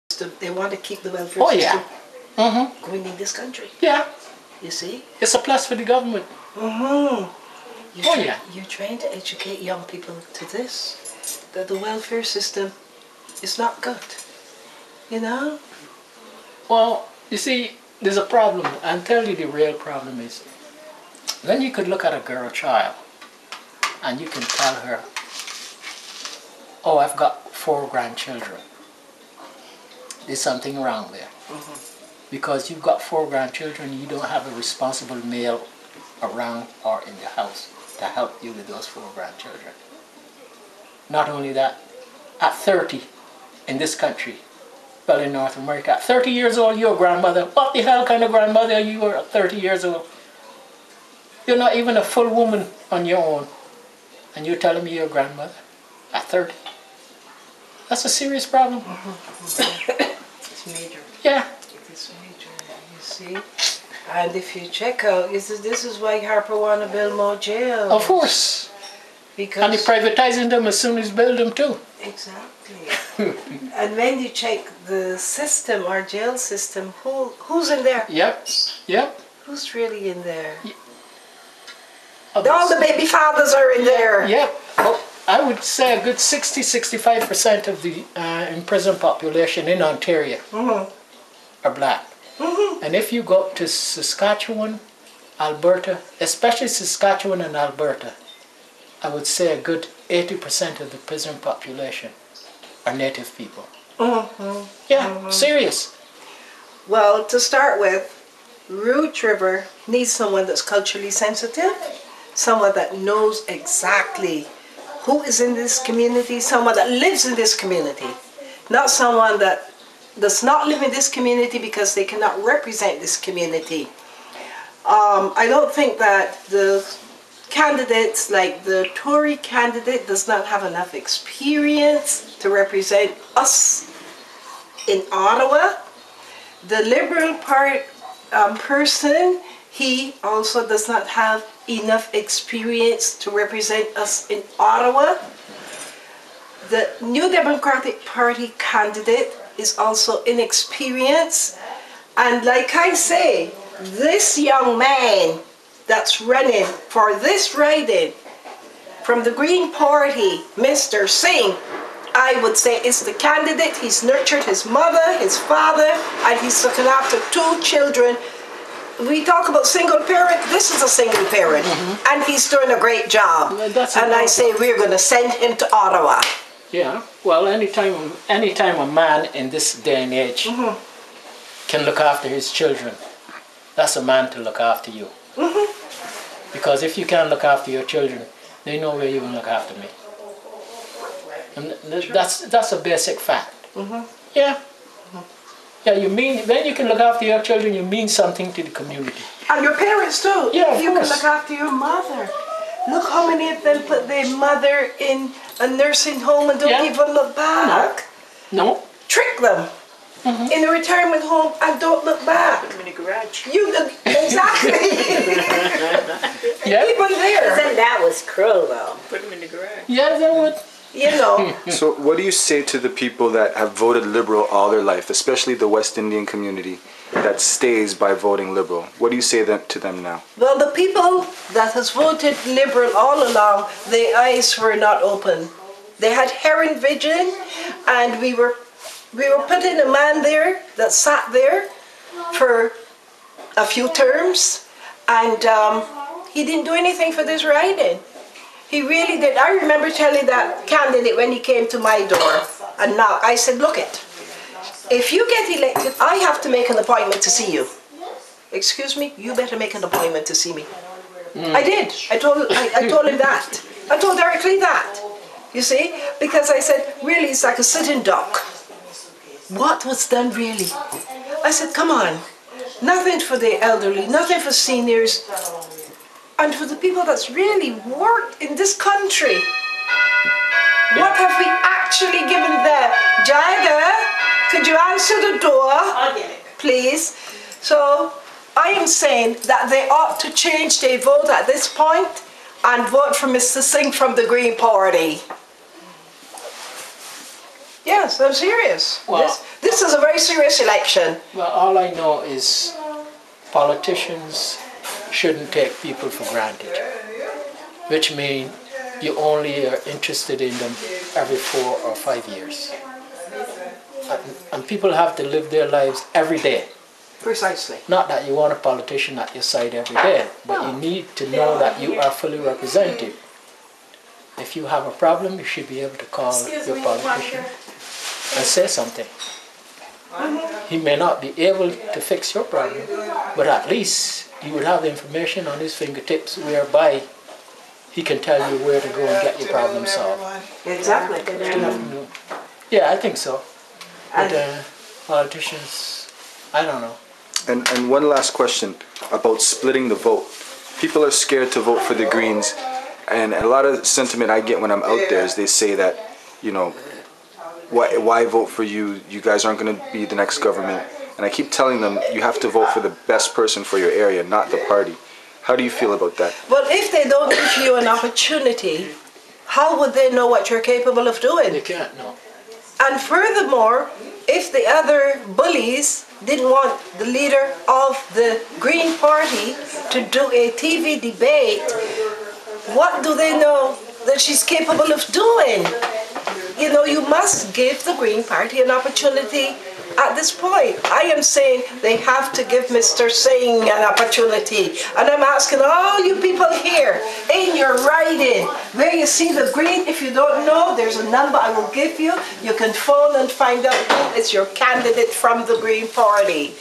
system. They want to keep the welfare Oh, system yeah. going in this country. Yeah. You see? It's a plus for the government. You're trying to educate young people to this, that the welfare system is not good. You know? Well, you see, there's a problem. I'll tell you the real problem is, when you could look at a girl child and you can tell her, oh, I've got 4 grandchildren. There's something wrong there. Because you've got 4 grandchildren, you don't have a responsible male around or in the house to help you with those 4 grandchildren. Not only that, at 30 in this country, well, in North America, at 30 years old, you're a grandmother. What the hell kind of grandmother are you at 30 years old? You're not even a full woman on your own, and you're telling me you're a grandmother at 30. That's a serious problem. It's major. Yeah. It's major, you see. And if you check out, this is why Harper want to build more jails. Of course. Because And he's privatizing them as soon as build them too. Exactly. And when you check the system, our jail system, who's in there? Yep. Yep. Who's really in there? Others. All the baby fathers are in there. Yep. Well, I would say a good 60-65% of the imprisoned population in Ontario are black. And if you go up to Saskatchewan, Alberta, especially Saskatchewan and Alberta, I would say a good 80% of the prison population are native people. Yeah, serious. Well, to start with, Rouge River needs someone that's culturally sensitive, someone that knows exactly who is in this community, someone that lives in this community, not someone that does not live in this community because they cannot represent this community. I don't think that the candidates, like the Tory candidate, does not have enough experience to represent us in Ottawa. The Liberal person, he also does not have enough experience to represent us in Ottawa. The New Democratic Party candidate is also inexperienced. And like I say, this young man that's running for this riding from the Green Party, Mr. Singh, I would say is the candidate. He's nurtured his mother, his father, and he's looking after 2 children. We talk about single parent, this is a single parent, and he's doing a great job. Well, and I say we're going to send him to Ottawa. Yeah, well, anytime a man in this day and age can look after his children, that's a man to look after you. Because if you can't look after your children, they know where you can look after me. And that's a basic fact. Yeah. Yeah, you mean, when you can look after your children, you mean something to the community. And your parents too. Yeah, you can look after your mother. Look how many of them put their mother in a nursing home and don't even look back. No. Trick them in a retirement home and don't look back. Put them in the garage. Exactly. Even there. Isn't that was cruel though? Put them in the garage. Yeah, that would. You know. So what do you say to the people that have voted Liberal all their life, especially the West Indian community that stays by voting Liberal? What do you say to them now? Well, the people that has voted Liberal all along, their eyes were not open. They had heron vision, and we were putting a man there that sat there for a few terms, and he didn't do anything for this riding. He really did. I remember telling that candidate when he came to my door and knocked, I said, look it, if you get elected, I have to make an appointment to see you. Excuse me, you better make an appointment to see me. I did. I told him that. I told directly that. You see? Because I said, really, it's like a sitting duck. What was done really? I said, come on. Nothing for the elderly, nothing for seniors. And for the people that's really worked in this country, what have we actually given them? Jagger, could you answer the door, please? So I am saying that they ought to change their vote at this point and vote for Mr. Singh from the Green Party. Yes, I'm serious. Well- This is a very serious election. Well, all I know is politicians shouldn't take people for granted, which means you only are interested in them every 4 or 5 years. And people have to live their lives every day. Precisely. Not that you want a politician at your side every day, but you need to know that you are fully represented. If you have a problem, you should be able to call your politician and say something. He may not be able to fix your problem, but at least you would have the information on his fingertips whereby he can tell you where to go and get your problem solved. Exactly. Yeah, I think so. But politicians, I don't know. And one last question about splitting the vote. People are scared to vote for the Greens, and a lot of sentiment I get when I'm out there is they say that, you know, why vote for you? You guys aren't going to be the next government. And I keep telling them you have to vote for the best person for your area, not the party. How do you feel about that? Well, if they don't give you an opportunity, how would they know what you're capable of doing? They can't know. And furthermore, if the other bullies didn't want the leader of the Green Party to do a TV debate, what do they know that she's capable of doing? You know, you must give the Green Party an opportunity at this point. I am saying they have to give Mr. Singh an opportunity. And I'm asking all you people here, in your writing, where you see the green, if you don't know, there's a number I will give you. You can phone and find out who is your candidate from the Green Party.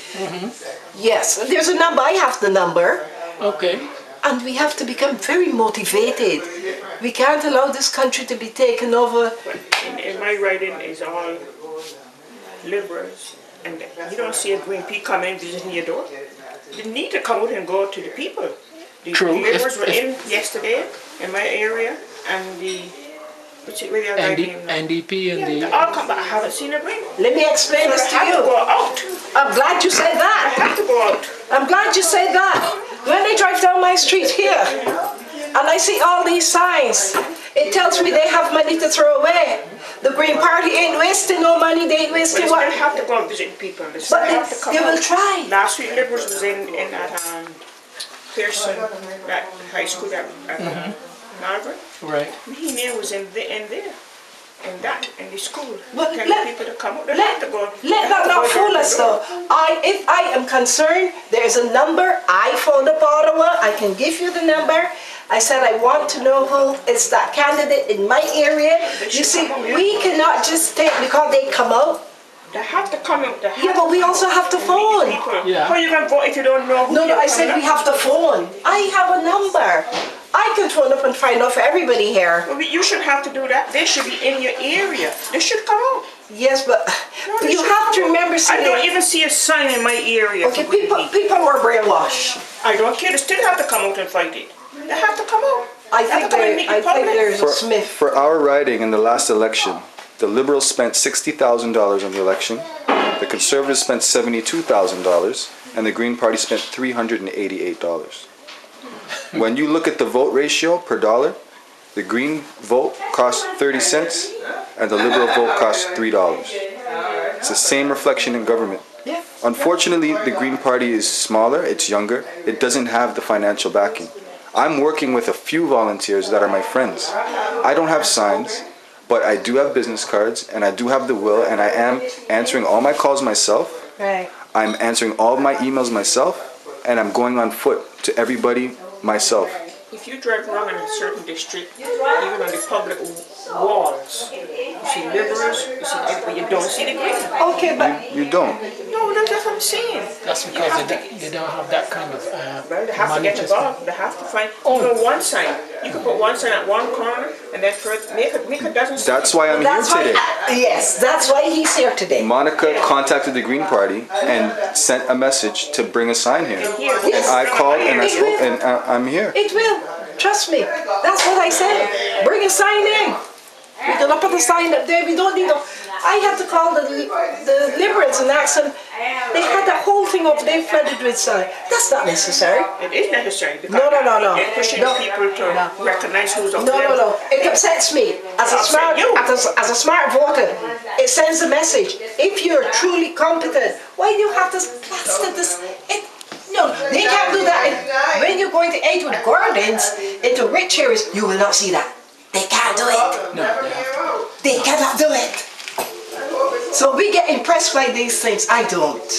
Yes, there's a number. I have the number. Okay. And we have to become very motivated. We can't allow this country to be taken over. In my writing is all liberals, and you don't see a Green P come in visiting your door. They need to come out and go to the people. The True. liberals were in yesterday in my area, and the where the other name now? NDP and They the... all come, but I haven't seen a Green. Let me explain this to I have to you. go out. I'm glad you said I that. have to go out. I'm glad you said that. When I drive down my street here, and I see all these signs, it tells me they have money to throw away. The Green Party ain't wasting no money, they ain't But wasting they what? still have to go and visit people. They But still have to come they will out. try. Last week, liberals was in at Pearson, that high school, that Margaret. Right. He near was in there, in the school. But Telling people to come out. They have to go. Let that not fool us though. If I am concerned, there's a number. I phoned up Ottawa. I can give you the number. I said I want to know who is that candidate in my area. You see, we cannot just take because they come out. They have to come out. Yeah, but we also have to phone. Yeah. How you going to vote if you don't know who No, you're I said coming we up? have to phone. I have a number. I can phone up and find out for everybody here. Well, you shouldn't have to do that. They should be in your area. They should come out. Yes, but No, they you should have to come out. remember I something. don't even see a sign in my area. Okay, for Green people P. were brainwashed. I don't care. They still have to come out and fight it. They have to come out. I They have think to come and make it public. there's a Smith. For our riding in the last election, the Liberals spent $60,000 on the election, the Conservatives spent $72,000, and the Green Party spent $388. When you look at the vote ratio per dollar, the Green vote costs 30 cents and the Liberal vote costs $3. It's the same reflection in government. Yeah. Unfortunately, the Green Party is smaller, it's younger, it doesn't have the financial backing. I'm working with a few volunteers that are my friends. I don't have signs, but I do have business cards and I do have the will, and I am answering all my calls myself. Right. I'm answering all my emails myself, and I'm going on foot to everybody myself. If you drive around in a certain district, even on the public walls, you see liberals, you see everybody, you don't see the Green. Okay, but You don't. No, that's what I'm saying. That's because they don't have that kind of Well, they have to money get to involved. They have to find Oh. even one sign. You can put one sign at one corner and then make a dozen. That's why I'm here that's why. today. Yes, that's why he's here today. Monica contacted the Green Party and sent a message to bring a sign here. And I called and I spoke, and I'm here. It will. Trust me. That's what I said. Bring a sign in. We're gonna put a sign up there. We don't need no. I had to call the liberals and ask them, They had that whole thing over there flooded with sun. That's not necessary. It is necessary because No. they're pushing people to recognize who's up there. No. It upsets me. As a smart voter, it sends a message. If you're truly competent, why do you have to plaster this? No, they can't do that. When you're going to Edgewood Gardens into rich areas, you will not see that. They can't do it. No, They cannot do it. So we get impressed by these things. I don't.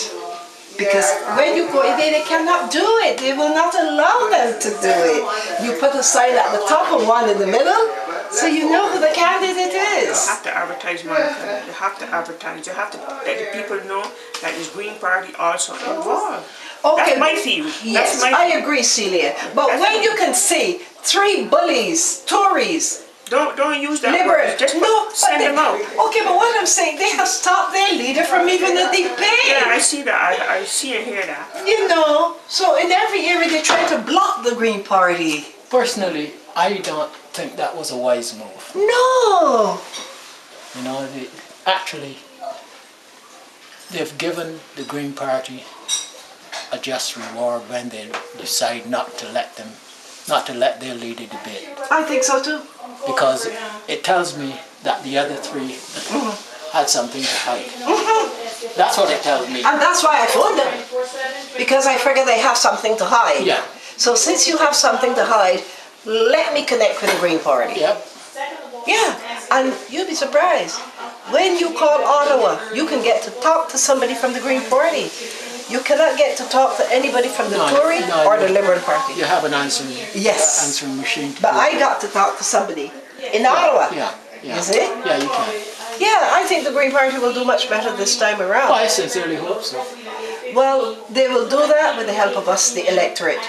Because when you go in there, they cannot do it. They will not allow them to do it. You put a sign at the top and one in the middle, so you know who the candidate is. You have to advertise, Monica. You have to advertise. You have to let the people know that this Green Party also involved. Okay. That's my theory. Yes, I agree, Celia. But when you can see 3 bullies, Tories, Don't use that liberals, word. Just send them out. Okay, but what I'm saying, they have stopped their leader from even the debate. Yeah, I see that. I see and hear that. You know, so in every area they try to block the Green Party. personally, I don't think that was a wise move. No. You know, they've given the Green Party a just reward when they decide not to let their leader debate. I think so too. Because it tells me that the other 3 had something to hide. That's what it tells me. And that's why I phoned them. Because I figure they have something to hide. Yeah. So since you have something to hide, let me connect with the Green Party. Yep. Yeah, and you'll be surprised. When you call Ottawa, you can get to talk to somebody from the Green Party. You cannot get to talk to anybody from the Tory or the Liberal Party. You have an answering machine. But I got to talk to somebody in Ottawa. Yeah. You see? Yeah, you can. Yeah, I think the Green Party will do much better this time around. Well, I sincerely hope so. Well, they will do that with the help of us, the electorate.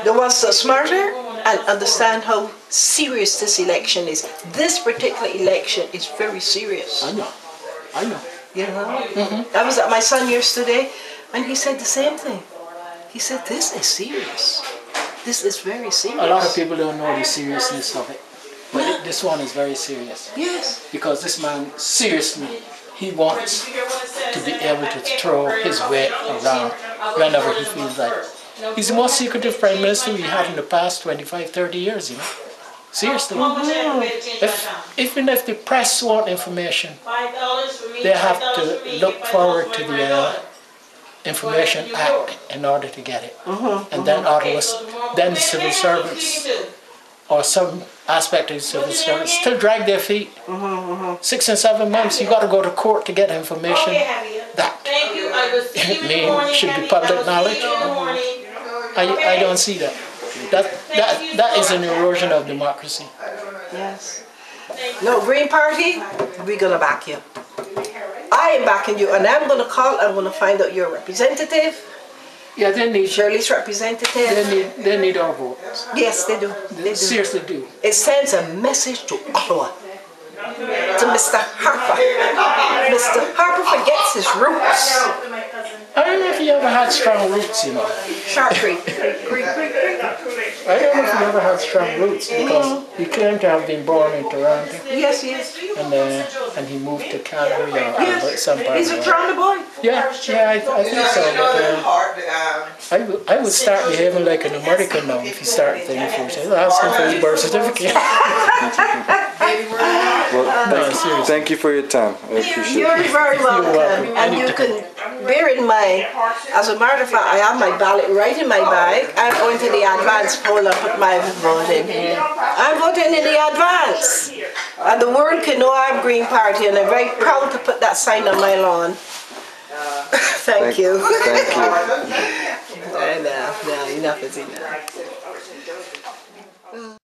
The ones that are smarter and understand how serious this election is. This particular election is very serious. I know. You know? I was at my son yesterday and he said the same thing. He said, this is serious. This is very serious. A lot of people don't know the seriousness of it. But this one is very serious. Yes. Because this man, seriously, he wants to be able to throw his weight around whenever he feels like it. He's the most secretive prime minister we have in the past 25, 30 years, you know. Seriously. Even if the press want information, they have to look forward to the Information Act in order to get it. And then then the civil servants, or some aspect of the civil service, still drag their feet. 6 and 7 months, you got to go to court to get information that should be public knowledge. I don't see that. That is an erosion of democracy. Yes. No, Green Party, we're going to back you. I am backing you, and I'm going to call, I'm going to find out your representative. Yeah, they need Shirley's representative. They need our votes. Yes, they do. They do. Seriously do. It sends a message to Ottawa, to Mr. Harper. Mr. Harper forgets his roots. I don't know if he ever had strong roots, you know. Sharp Creek. I don't know if he ever had strong roots because he claimed to have been born in Toronto. Yes. And he moved to Calgary or some part. He's a Toronto boy. Yeah, I think so. But, I would start behaving like an American now if he started thinking for himself. Ask him for his birth certificate. Well, thank you for your time. I appreciate You're it. very welcome. And you can bear in mind, as a matter of fact, I have my ballot right in my bag. I'm going to the advance poll and put my vote in. I'm voting in the advance. And the world can know I'm Green Party, and I'm very proud to put that sign on my lawn. Thank you. Thank you. No, enough is enough.